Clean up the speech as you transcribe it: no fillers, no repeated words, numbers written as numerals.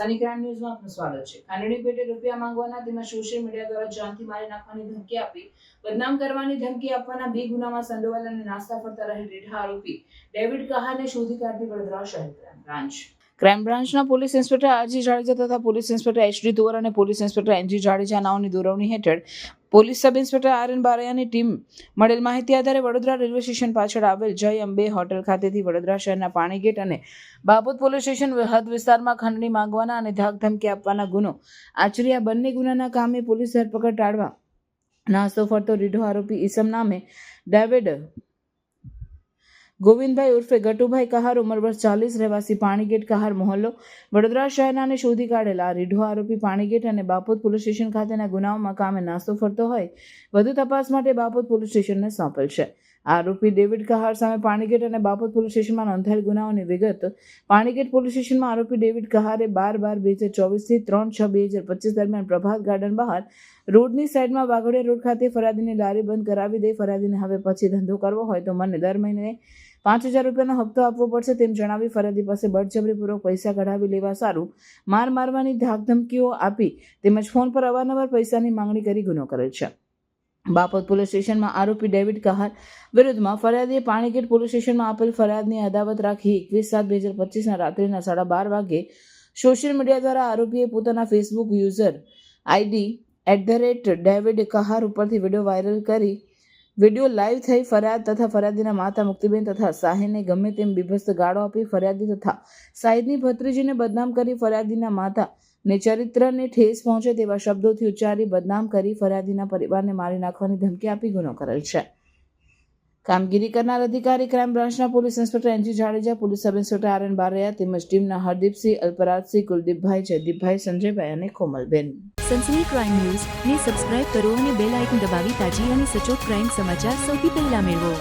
Sunny crime ન્યૂઝમાં આપનું સ્વાગત છે. ખાનડી પેટે રૂપિયા માંગવાના તેમજ સોશિયલ મીડિયા દ્વારા જાનથી મારી નાખવાની ધમકી આપી બદનામ કરવાની ધમકી આપવાના 2 ગુનામાં સંડોવાયેલા અને નાસ્તા ફરતા રહેલ રીઢા આરોપી ડેવિડ કહારને શોધી કાઢતી વડોદરા શહેર ક્રાઇમ બ્રાન્ચના પોલીસ ઇન્સ્પેક્ટર આરજી જાડેજા તથા પોલીસ ઇન્સ્પેક્ટર એચડી તોર અને પોલીસ ઇન્સ્પેક્ટર એનજી જાડેજા નાઓની દોરવણી હેઠળ પોલીસ સબ ઇન્સ્પેક્ટર આર.એન. બારૈયાની ટીમ મળેલ માહિતી આધારે વડોદરા રેલવે સ્ટેશન પાછળ આવેલ જય અંબે હોટલ ખાતેથી વડોદરા શહેરના પાણીગેટ અને બાપોદ પોલીસ સ્ટેશન હદ વિસ્તારમાં ખંડણી માંગવાના અને ધાક ધમકી આપવાના ગુનો આચરી આ બંને ગુનાના કામે પોલીસ ધરપકડ ટાળવા નાસ્તો ફરતો રીઢો આરોપી ઈસમ નામે ડેવિડ ગોવિંદભાઈ ઉર્ફે ગટુભાઈ કહાર ઉંમર વર્ષ 40 રહેવાસી પાણીગેટ કહાર મોહલ્લો વડોદરા શહેરનાને શોધી કાઢેલા રીઢો આરોપી પાણીગેટ અને બાપોદ પોલીસ સ્ટેશન ખાતેના ગુનાઓમાં કામે નાસ્તો ફરતો હોય વધુ તપાસ માટે બાપોદ પોલીસ સ્ટેશનને સોંપેલ છે. આરોપી ડેવિડ કહાર સામે પાણીગેટ અને બાપોદ પોલીસ સ્ટેશનમાં નોંધાયેલ ગુનાઓની વિગત પાણીગેટ પોલીસ સ્ટેશનમાં આરોપી ડેવિડ કહારે 12/12/2024 થી 3/6/2025 દરમિયાન પ્રભાત ગાર્ડન બહાર રોડની સાઈડમાં વાઘોડિયા રોડ ખાતે ફરિયાદીની લારી બંધ કરાવી દઈ ફરિયાદીને હવે પછી ધંધો કરવો હોય તો મને દર મહિને 5,000 રૂપિયાનો હપ્તો આપવો પડશે તેમ જણાવી ફરિયાદી પાસે બળજબરીપૂર્વક પૈસા કઢાવી લેવા સારું મારવાની ધાકધમકીઓ આપી તેમજ ફોન પર અવારનવાર પૈસાની માંગણી કરી ગુનો કરેલ છે. બાપોદ પોલીસ સ્ટેશનમાં આરોપી ડેવિડ કહાર વિરુદ્ધમાં ફરિયાદીએ પાણીગેટ પોલીસ સ્ટેશનમાં આપેલ ફરિયાદની અદાવત રાખી 21/7/2025 રાત્રિના 12:30 વાગે સોશિયલ મીડિયા દ્વારા આરોપીએ પોતાના Facebook user ID @David Kahar ઉપરથી વિડીયો વાયરલ કરી વિડીયો લાઈવ થઈ ફરિયાદ તથા ફરિયાદીના માતા મુક્તિબેન તથા સાહિલને ગમે તેમ બીભત્સ ગાળો આપી ફરિયાદી તથા સાહિદની ભત્રીજીને બદનામ કરી ફરિયાદીના માતા ને ચરિત્રને ઠેસ પહોંચે તેવા શબ્દોથી ઉચ્ચારી બદનામ કરી ફરિયાદીના પરિવારને મારી નાખવાની ધમકી આપી ગુનો કરેલ છે. કામગીરી કરનાર અધિકારી ક્રાઇમ બ્રાન્ચના police inspector NG Jadeja, police sub inspector R N. Baraiya તેમજ ટીમના હરદીપસિંહ, અલ્પરાજસિંહ, કુલદીપભાઈ, જયદીપભાઈ, સંજયભાઈ અને કોમલબેન. સનસની ક્રાઇમ ન્યૂઝ ને સબસ્ક્રાઇબ કરો અને બેલ આઇકન દબાવી તાજી અને સચોટ ક્રાઇમ સમાચાર સૌથી પહેલા મેળવો.